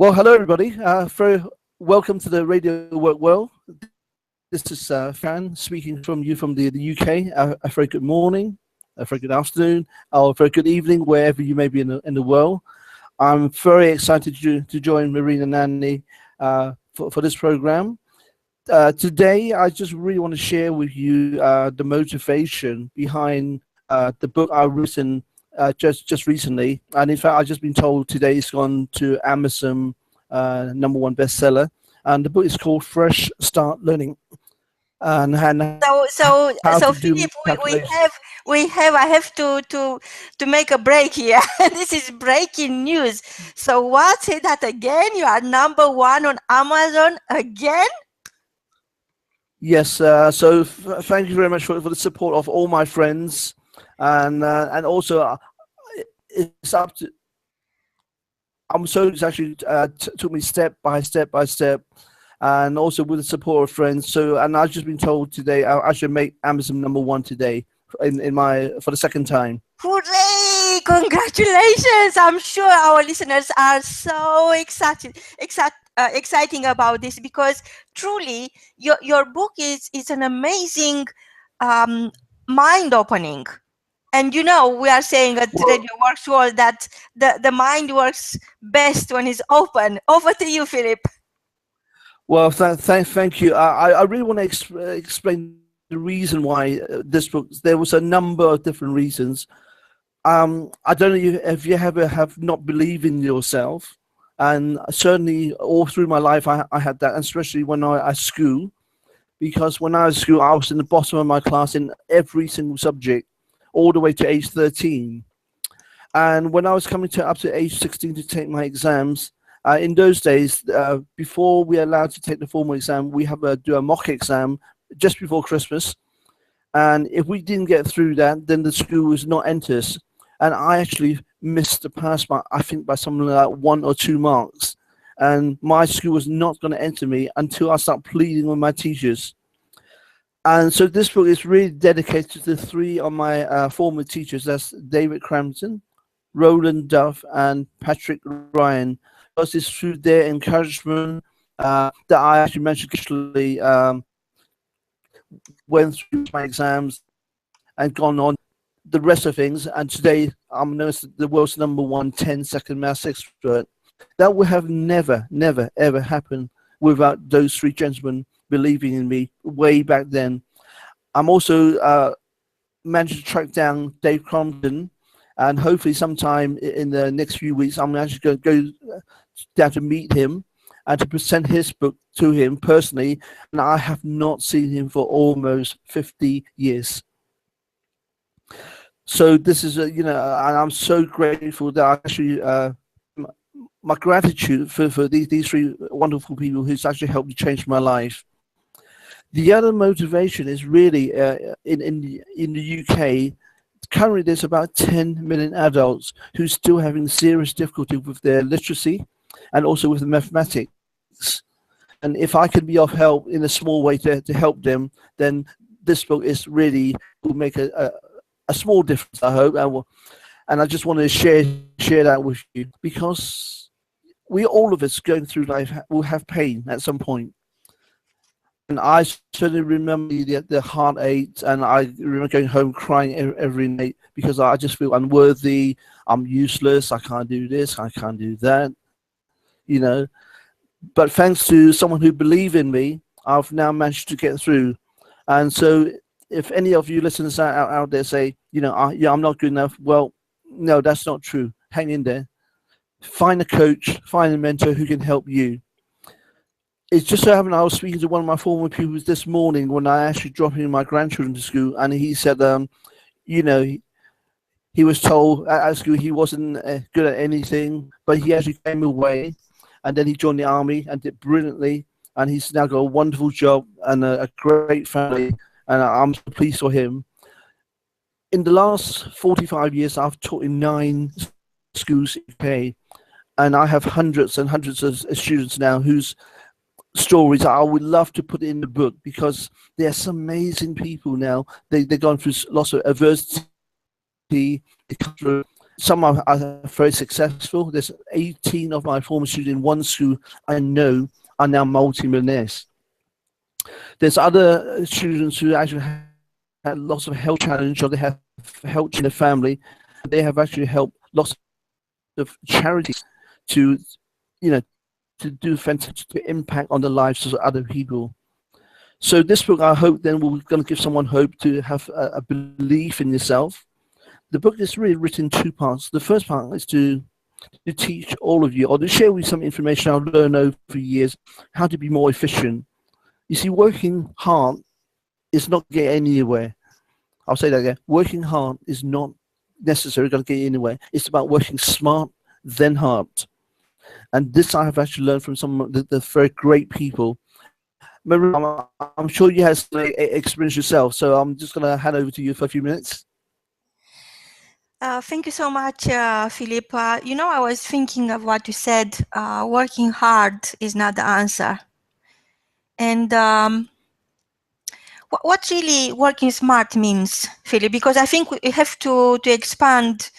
Well, hello everybody. Welcome to the Radio Work Well. This is Fan speaking from you from the UK. A very good morning, a very good afternoon, or a very good evening, wherever you may be in the world. I'm very excited to join Marina Nanny for this program. Today, I just really want to share with you the motivation behind the book I've written just recently, and in fact, I've just been told today it's gone to Amazon #1 bestseller, and the book is called Fresh Start Learning and So, so, how so, to do Philip, calculations. I have to make a break here. This is breaking news. So, what? Say that again. You are #1 on Amazon again. Yes, so thank you very much for the support of all my friends, and also it's up to. I'm so it's actually took me step by step by step, and also with the support of friends. So, and I've just been told today I should make Amazon #1 today in my for the second time. Hooray! Congratulations! I'm sure our listeners are so exciting about this because truly your book is an amazing um, mind opening. And we are saying at Well, Radio Works World that the mind works best when it's open. Over to you, Philip. well, thank you. I really want to explain the reason why this book. There was a number of different reasons. I don't know if you ever have not believed in yourself, and certainly all through my life I had that, and especially when I at school, because when I was at school I was in the bottom of my class in every single subject, all the way to age 13. And when I was coming to up to age 16 to take my exams, in those days, before we are allowed to take the formal exam, we have to do a mock exam just before Christmas. And if we didn't get through that, then the school was not enter us. And I actually missed the pass mark, I think by something like 1 or 2 marks. And my school was not going to enter me until I start pleading with my teachers. And so this book is really dedicated to the three of my former teachers. That's David Crampton, Roland Duff, and Patrick Ryan. Because it's through their encouragement that I actually mentioned actually went through my exams and gone on the rest of things. And today I'm known as the world's #1 10-second maths expert. That would have never, ever happened without those three gentlemen believing in me way back then. I'm also managed to track down Dave Crompton, and hopefully sometime in the next few weeks, I'm actually going to go down to meet him and to present his book to him personally. And I have not seen him for almost 50 years. So this is, and I'm so grateful that I actually, my gratitude for these three wonderful people who's actually helped me change my life. The other motivation is really in the UK. Currently, there's about 10 million adults who are still having serious difficulty with their literacy and also with mathematics. And if I can be of help in a small way to help them, then this book is really will make a small difference, I hope. And I just want to share that with you because we all of us going through life will have pain at some point. And I certainly remember the heartache, and I remember going home crying every night because I just feel unworthy, I'm useless, I can't do this, I can't do that, you know. But thanks to someone who believed in me, I've now managed to get through. And so if any of you listeners out there say, yeah, I'm not good enough, well, no, that's not true. Hang in there. Find a coach, find a mentor who can help you. It's just so happened I was speaking to one of my former pupils this morning when I actually dropping my grandchildren to school, and he said, you know, he was told at school he wasn't good at anything, but he actually came away, and then he joined the army and did brilliantly, and he's now got a wonderful job and a great family, and I'm so pleased for him. In the last 45 years, I've taught in 9 schools in the UK, and I have hundreds and hundreds of students now whose stories I would love to put in the book because they're some amazing people now. They've gone through lots of adversity, some are very successful. There's 18 of my former students in one school I know are now multi-millionaires. There's other students who actually had lots of health challenge, or they have health in their family. They have actually helped lots of charities to, you know, to do fantastic impact on the lives of other people. So this book, I hope, then we're going to give someone hope to have a belief in yourself. The book is really written in two parts. The first part is to teach all of you, or to share with you some information I've learned over years, how to be more efficient. You see, working hard is not get anywhere. I'll say that again. Working hard is not necessarily going to get you anywhere. It's about working smart, then hard. And this I have actually learned from some of the very great people. Maria, I'm sure you have experience yourself, so I'm just going to hand over to you for a few minutes. Thank you so much, Philip. You know, I was thinking of what you said. Working hard is not the answer. And what really working smart means, Philip? Because I think we have to expand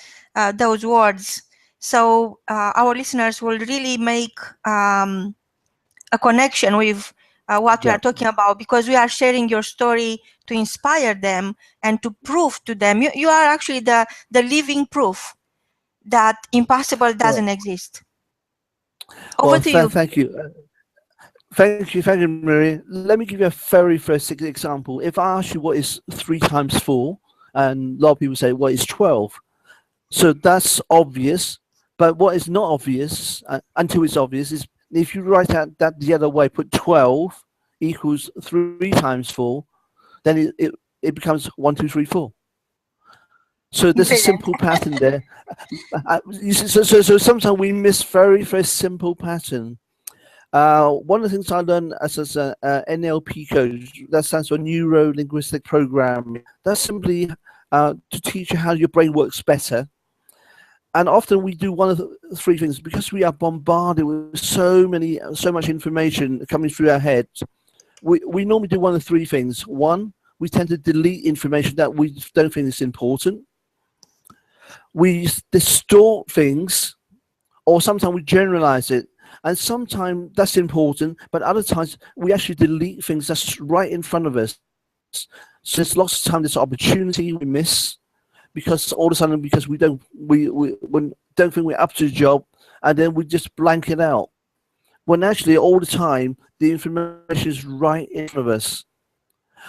those words, so our listeners will really make a connection with what we are talking about, because we are sharing your story to inspire them and to prove to them. You are actually the living proof that impossible doesn't exist. Over to you. Thank you. Thank you, Marie. Let me give you a very first example. If I ask you what is 3 times 4, and a lot of people say, what is 12? So that's obvious, but what is not obvious, until it's obvious, is if you write out that the other way, put 12 equals 3 times 4, then it becomes 1, 2, 3, 4. So there's a simple pattern there. So sometimes we miss very, very simple pattern. One of the things I learned as an NLP coach, that stands for Neuro Linguistic Programming. That's simply to teach you how your brain works better. And often we do one of the 3 things, because we are bombarded with so much information coming through our heads. We normally do one of 3 things. One, we tend to delete information that we don't think is important. We distort things, or sometimes we generalize it. And sometimes that's important, but other times we actually delete things that's right in front of us. So there's lots of time, this opportunity we miss, because all of a sudden, because we don't think we're up to the job, and then we just blank it out. When actually all the time the information is right in front of us.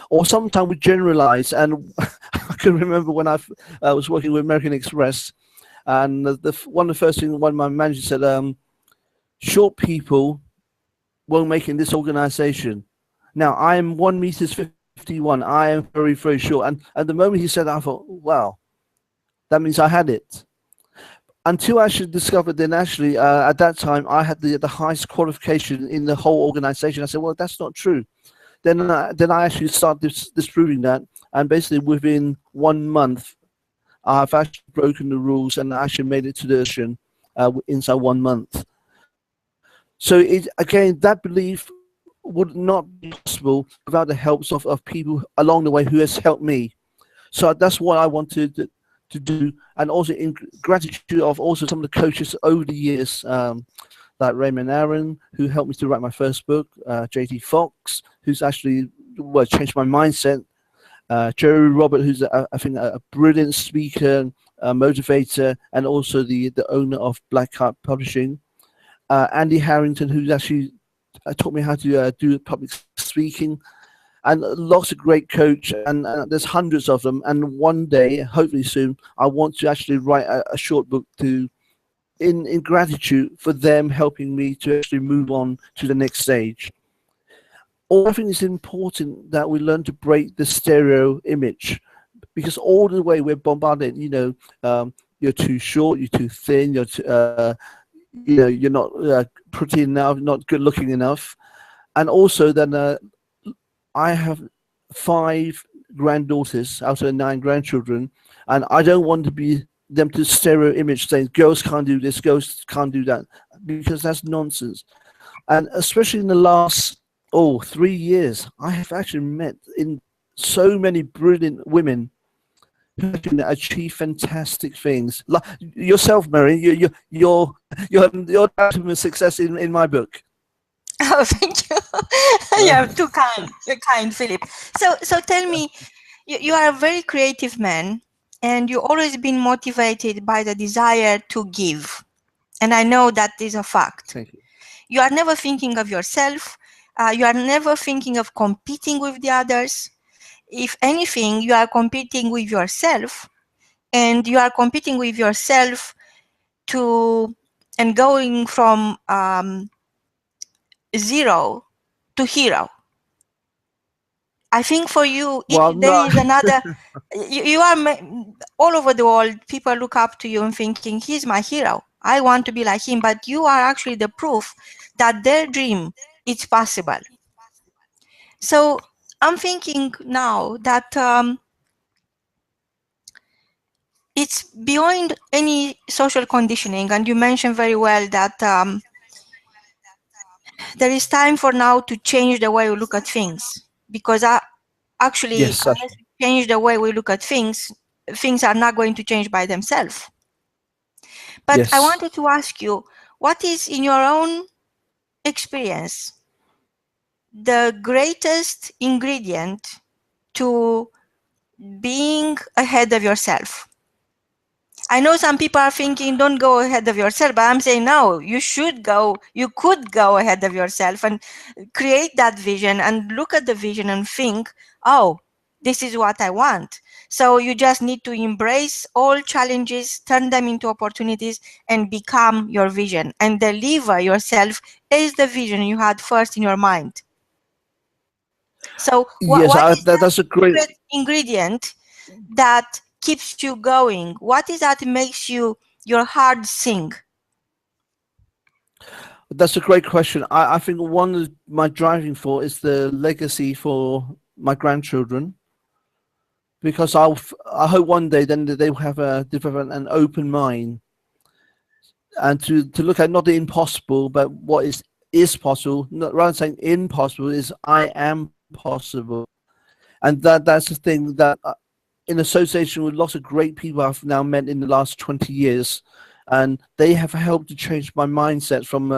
Or sometimes we generalize, and I can remember when I was working with American Express, and one of the first things one of my managers said, short people won't make it in this organization. Now, I am 1 meters 51. I am very, very short. And at the moment he said that, I thought, wow, that means I had it. Until I actually discovered, then actually at that time I had the highest qualification in the whole organization. I said, well, that's not true. Then I actually started disproving that. And basically within 1 month, I've actually broken the rules and actually made it to the ocean inside 1 month. So again, that belief would not be possible without the helps of people along the way who has helped me. So that's what I wanted to do, and also in gratitude of also some of the coaches over the years, like Raymond Aaron, who helped me to write my first book, JT Fox, who's actually changed my mindset, Jerry Robert, who's I think a brilliant speaker, motivator, and also the owner of Black Heart Publishing. Andy Harrington, who's actually taught me how to do public speaking, and lots of great coach, and there's hundreds of them. And one day, hopefully soon, I want to actually write a short book in gratitude for them helping me to actually move on to the next stage. I think it's important that we learn to break the stereo image, because all the way we're bombarded, you're too short, you're too thin, you're not pretty enough, not good looking enough. And also then I have 5 granddaughters out of the 9 grandchildren, and I don't want to be them to stereo image saying girls can't do this, girls can't do that, because that's nonsense. And especially in the last 3 years, I have actually met in so many brilliant women who can achieve fantastic things. Like yourself, Mary, you're the ultimate success in my book. Oh, thank you. You're too kind. You're kind, Philip. So tell me, you are a very creative man, and you always been motivated by the desire to give. And I know that is a fact. Thank you. You are never thinking of yourself. You are never thinking of competing with the others. If anything, you are competing with yourself, and you are competing with yourself to and going from zero to hero. I think for you, Well, there no, is another. You are all over the world. People look up to you and thinking, "He's my hero. I want to be like him." But you are actually the proof that their dream is possible. So I'm thinking now that it's beyond any social conditioning, and you mentioned very well that there is time for now to change the way we look at things, because actually, yes, Sasha. unless we change the way we look at things, things are not going to change by themselves. But I Yes. wanted to ask you, what is, in your own experience, the greatest ingredient to being ahead of yourself? I know some people are thinking, don't go ahead of yourself, but I'm saying, no, you should go, you could go ahead of yourself and create that vision and look at the vision and think, oh, this is what I want. So you just need to embrace all challenges, turn them into opportunities, and become your vision and deliver yourself as the vision you had first in your mind. So Yes, what is that that's a great. secret ingredient that keeps you going? What is that makes your heart sing? That's a great question. I think one of my driving force is the legacy for my grandchildren, because I hope one day then that they will have a develop an open mind, and to look at not the impossible but what is possible. Not, rather than saying impossible, is I am possible. And that's the thing that in association with lots of great people I've now met in the last 20 years, and they have helped to change my mindset from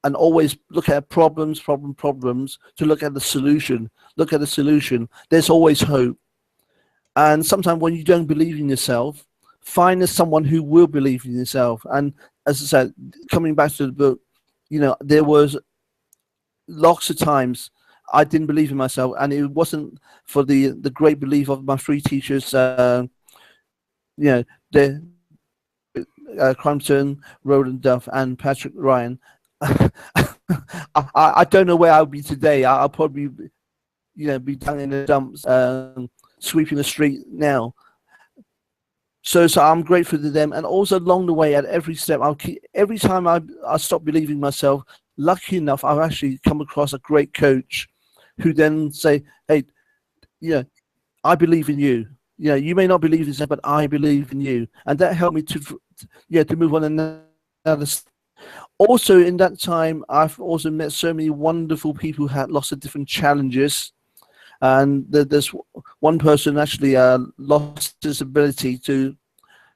and always look at problems to look at the solution. Look at the solution. There's always hope. And sometimes when you don't believe in yourself, find someone who will believe in yourself. And as I said, coming back to the book, there was lots of times I didn't believe in myself, and it wasn't for the great belief of my three teachers. The Crumpton, Roland Duff, and Patrick Ryan. I don't know where I'll be today. I'll probably be down in the dumps, sweeping the street now. So I'm grateful to them, and also along the way, at every step, every time I stop believing myself. Lucky enough, I've actually come across a great coach, who then say, "Hey, I believe in you. You may not believe in yourself, but I believe in you," and that helped me to move on another step. Also, in that time, I've also met so many wonderful people who had lots of different challenges. And there's one person actually lost his ability to,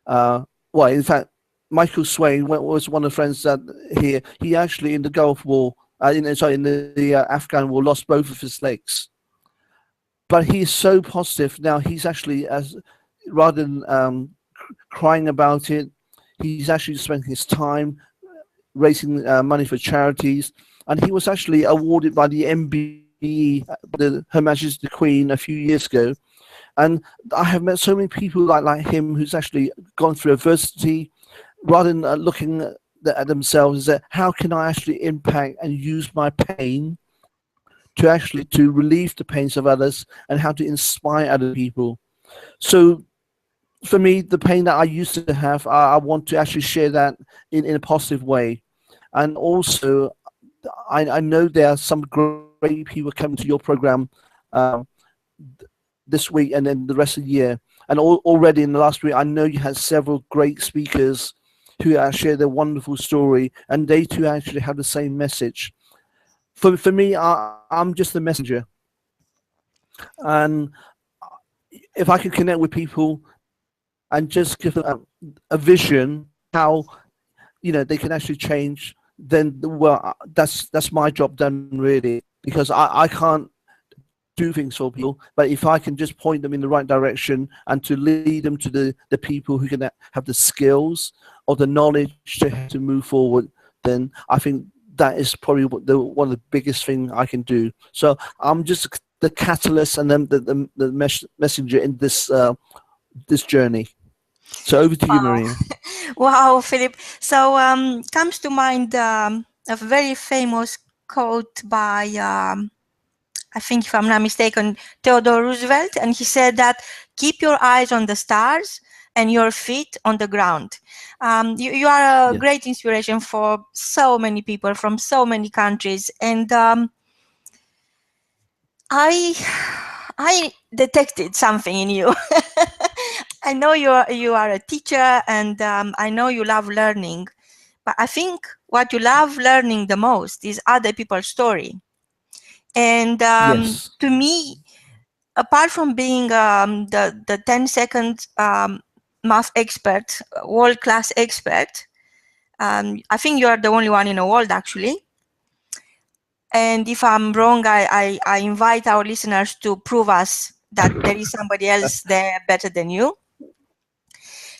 in fact, Michael Swain was one of the friends that here. He actually in the Gulf War, in the Afghan War, lost both of his legs. But he's so positive now. He's actually, as rather than crying about it, he's actually spending his time raising money for charities, and he was actually awarded by the MBE, Her Majesty the Queen, a few years ago. And I have met so many people like him who's actually gone through adversity, rather than looking at themselves as that how can I actually impact and use my pain to relieve the pains of others, and how to inspire other people. So for me, the pain that I used to have, I want to actually share that in a positive way. And also, I know there are some great people coming to your program this week and then the rest of the year. And already in the last week, I know you had several great speakers who share their wonderful story, and they too actually have the same message. For me, I'm just the messenger. And if I can connect with people, and just give them a vision how they can actually change, then well, that's my job done really, because I can't do things for people, but if I can just point them in the right direction and to lead them to the people who can have the skills or the knowledge to move forward, then I think that is probably one of the biggest things I can do. So I'm just the catalyst and then the messenger in this journey. So over to you, Wow. Maria. Wow, Philip. So comes to mind a very famous quote by I think, if I'm not mistaken, Theodore Roosevelt, and he said that keep your eyes on the stars and your feet on the ground. You are a great inspiration for so many people from so many countries, and I detected something in you. I know you are a teacher, and I know you love learning, but I think what you love learning the most is other people's story. And Yes. to me, apart from being the 10-second math expert, world-class expert, I think you are the only one in the world, actually. And if I'm wrong, I invite our listeners to prove us that there is somebody else there better than you.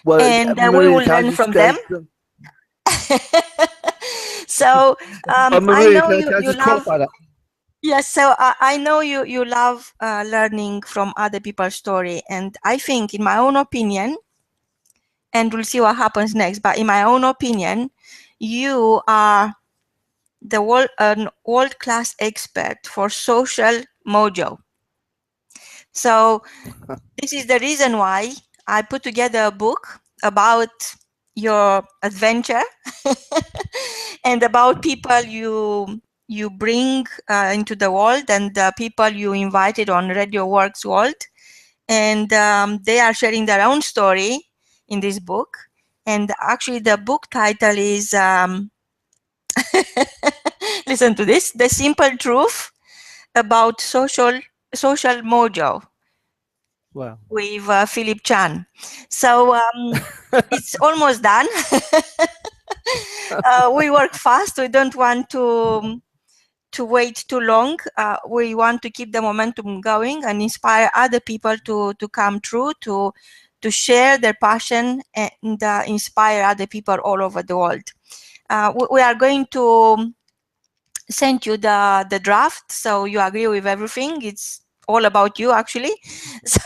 Well, And we Maria, will can I learn just from them. go? So I Maria, know can I you just love. qualify that? Yes, so I know you love learning from other people's story, and I think, in my own opinion, and we'll see what happens next, but in my own opinion, you are the world-class expert for social mojo. So this is the reason why I put together a book about your adventure and about people you bring into the world, and the people you invited on Radio W.O.R.K.S World, and they are sharing their own story in this book. And actually, the book title is listen to this: The Simple Truth About Social Mojo. Wow. With Philip Chan. So it's almost done. We work fast. We don't want to wait too long. We want to keep the momentum going and inspire other people to come through, to share their passion and inspire other people all over the world. We are going to send you the draft, so you agree with everything. It's all about you, actually. So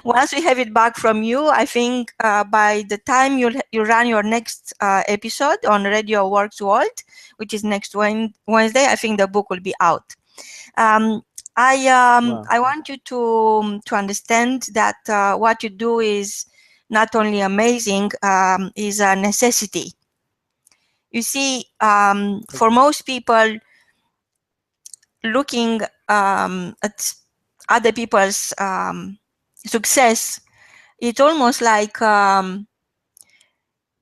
once we have it back from you, I think by the time you run your next episode on Radio W.O.R.K.S World, which is next Wednesday, I think the book will be out. I want you to understand that what you do is not only amazing, is a necessity. You see, for most people, looking at other people's success, it's almost like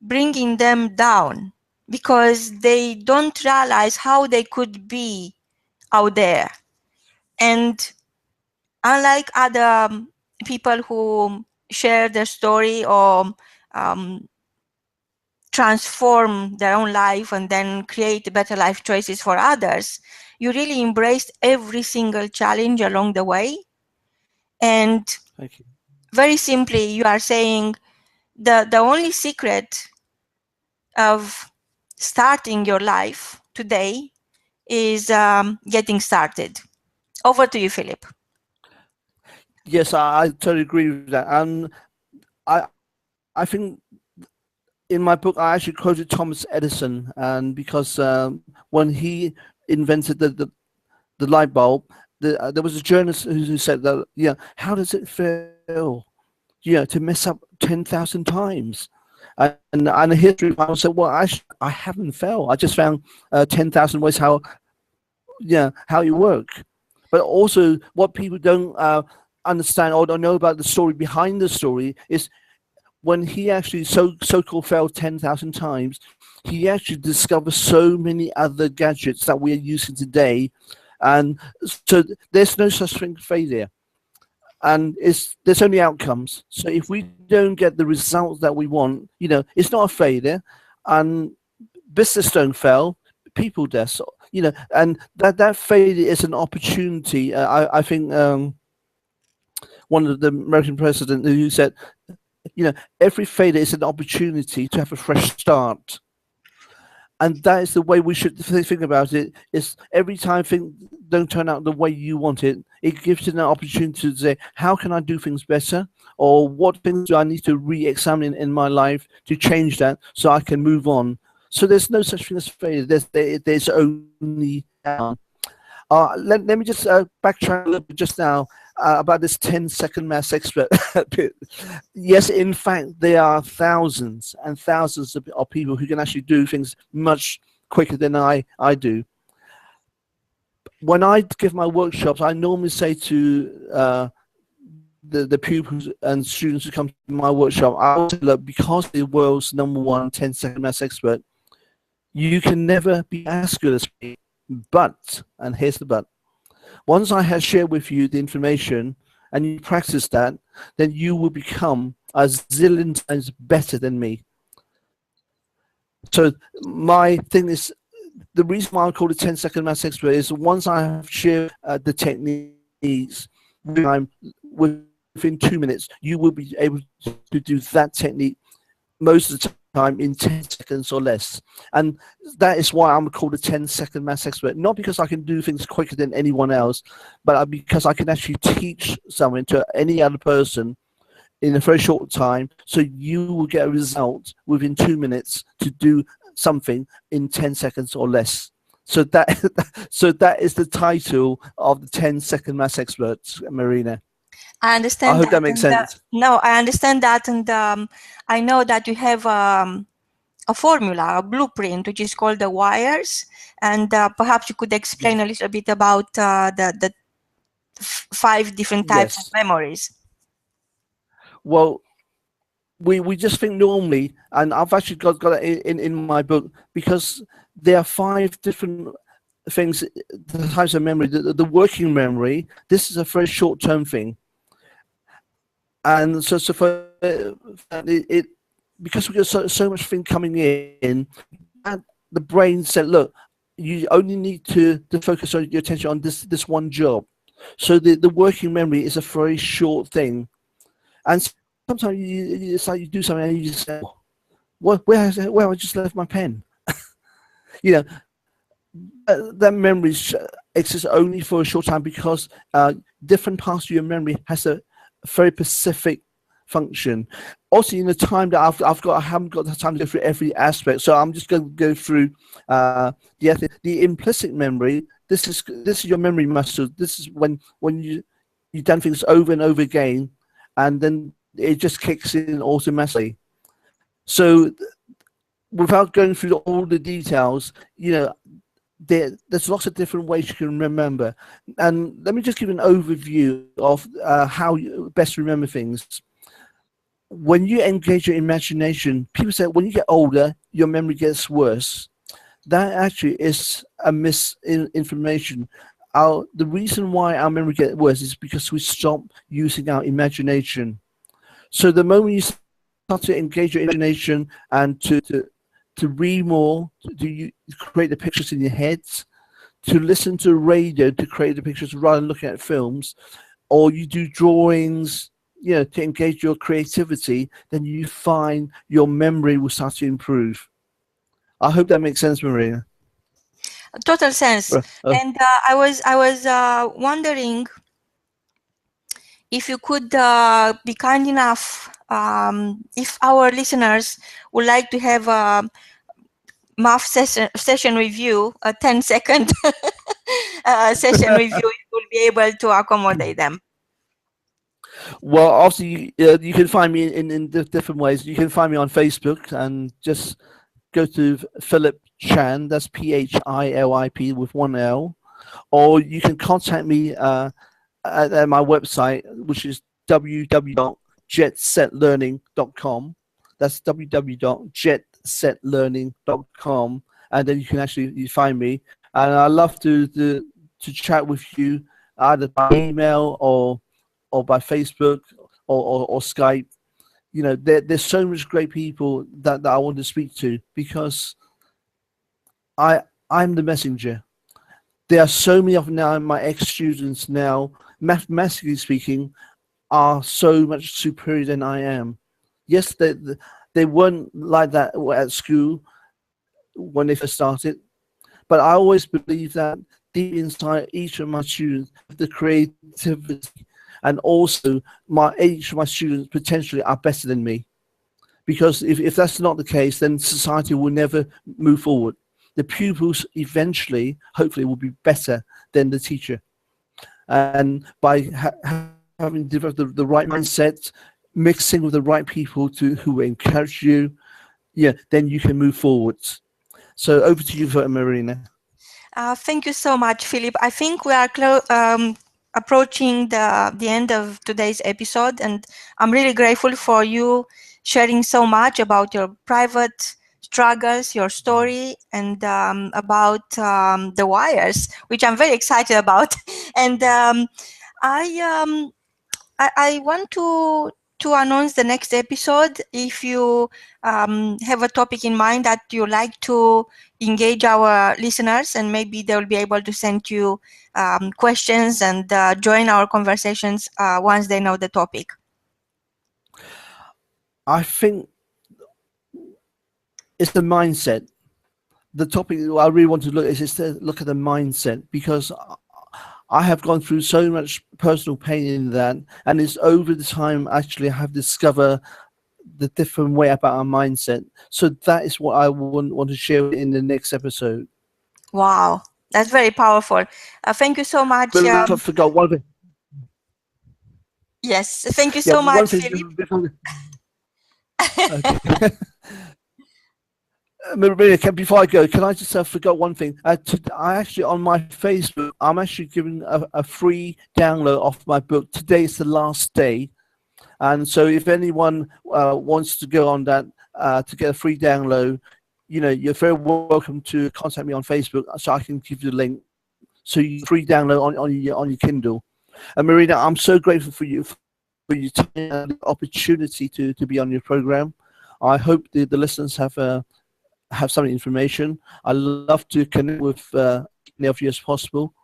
bringing them down, because they don't realize how they could be out there. And unlike other people who share their story or transform their own life and then create better life choices for others, you really embraced every single challenge along the way. And Thank you. very simply, you are saying the only secret of starting your life today is getting started. Over to you, Philip. Yes, I totally agree with that. And I think in my book I actually quoted Thomas Edison, and because when he invented the light bulb, there was a journalist who said that, how does it feel, to mess up 10,000 times? And the history I said, well, I haven't failed. I just found 10,000 ways how you work. But also, what people don't understand or don't know about the story behind the story is when he actually so-called failed 10,000 times, he actually discovered so many other gadgets that we are using today. And so there's no such thing as failure. and there's only outcomes. So if we don't get the results that we want, it's not a failure, and business don't fail, people do. So, and that failure is an opportunity. I think one of the American president who said, every failure is an opportunity to have a fresh start. And that is the way we should think about it. Is every time things don't turn out the way you want it, it gives you an opportunity to say, how can I do things better, or what things do I need to re-examine in my life to change that so I can move on. So there's no such thing as failure. There's only let me just backtrack a little bit just now about this 10-second maths expert. Yes, in fact, there are thousands and thousands of people who can actually do things much quicker than I do. When I give my workshops, I normally say to the pupils and students who come to my workshop, I always say, look, because the world's #1 10-second maths expert, you can never be as good as me. But, and here's the but, once I have shared with you the information and you practice that, then you will become a zillion times better than me. So my thing is, the reason why I call it 10-second maths expert is once I have shared the techniques, within 2 minutes, you will be able to do that technique most of the time in 10 seconds or less. And that is why I'm called a 10-second maths expert, not because I can do things quicker than anyone else, but because I can actually teach something to any other person in a very short time, so you will get a result within 2 minutes to do something in 10 seconds or less. So that is the title of the 10-second maths experts, Marina. I understand. I hope that makes sense. No, I understand that, and I know that you have a formula, a blueprint, which is called the W.O.R.K.S, and perhaps you could explain a little bit about the 5 different types of memories. Well, we just think normally, and I've actually got it in my book, because there are 5 different things, the types of memory. The working memory, this is a very short-term thing. And so for it, because we got so much thing coming in, and the brain said, look, you only need to focus on your attention on this one job. So the working memory is a very short thing. And sometimes it's like you do something and you just say, where I just left my pen. That memory exists only for a short time, because different parts of your memory has a very specific function. Also, in the time that I haven't got the time to go through every aspect, so I'm just going to go through the implicit memory. This is your memory muscle. This is when you've done things over and over again, and then it just kicks in automatically. So without going through all the details, there's lots of different ways you can remember. And let me just give an overview of how you best remember things. When you engage your imagination, people say when you get older, your memory gets worse. That actually is a misinformation. The reason why our memory gets worse is because we stop using our imagination. So the moment you start to engage your imagination and to read more, to create the pictures in your heads, to listen to radio to create the pictures rather than looking at films, or you do drawings, to engage your creativity, then you find your memory will start to improve. I hope that makes sense, Maria. Total sense. And I was wondering if you could be kind enough, if our listeners would like to have a math session review, a 10-second session review, you will be able to accommodate them. Well, obviously, you can find me in different ways. You can find me on Facebook and just go to Philip Chan, that's PHILIP with 1 L, or you can contact me at my website, which is www.jetsetlearning.com. That's www.jetsetlearning.com, and then you can actually find me. And I love to chat with you either by email or or by Facebook or Skype. You know, there's so much great people that I want to speak to, because I'm the messenger. There are so many of now my ex-students now, mathematically speaking, are so much superior than I am. Yes, they weren't like that at school when they first started, but I always believe that deep inside each of my students, the creativity, and also each of my students potentially are better than me. Because if that's not the case, then society will never move forward. The pupils eventually, hopefully, will be better than the teacher. And by having developed the right mindset, mixing with the right people who encourage you, yeah, then you can move forwards. So over to you, Marina. Thank you so much, Philip. I think we are approaching the end of today's episode, and I'm really grateful for you sharing so much about your private struggles, your story, and about the W.O.R.K.S, which I'm very excited about. And I want to announce the next episode. If you have a topic in mind that you like to engage our listeners, and maybe they will be able to send you questions and join our conversations once they know the topic. I think it's the mindset. The topic I really want to look at is to look at the mindset, because I have gone through so much personal pain in that, and it's over the time actually I have discovered the different way about our mindset. So that is what I want to share in the next episode. Wow, that's very powerful. Thank you so much. But I forgot one thing. Yes, thank you Yeah, so one much, thing Philip. Okay. Maria, before I go, can I just forgot one thing? I actually, on my Facebook, I'm actually giving a free download of my book. Today is the last day, and so if anyone wants to go on that to get a free download, you know, you're very welcome to contact me on Facebook, so I can give you the link. So you free download on your Kindle. And Marina, I'm so grateful for your time and the opportunity to be on your program. I hope the listeners have some information. I love to connect with many of you as possible.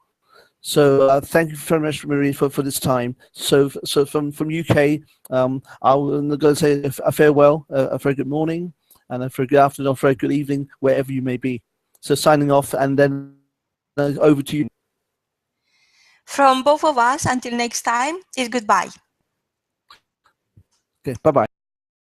So thank you very much, Marie, for this time. So from UK, I'm going to say a farewell, a very good morning, and a very good afternoon, or a very good evening, wherever you may be. So signing off, and then over to you. From both of us, until next time, is goodbye. Okay, bye-bye.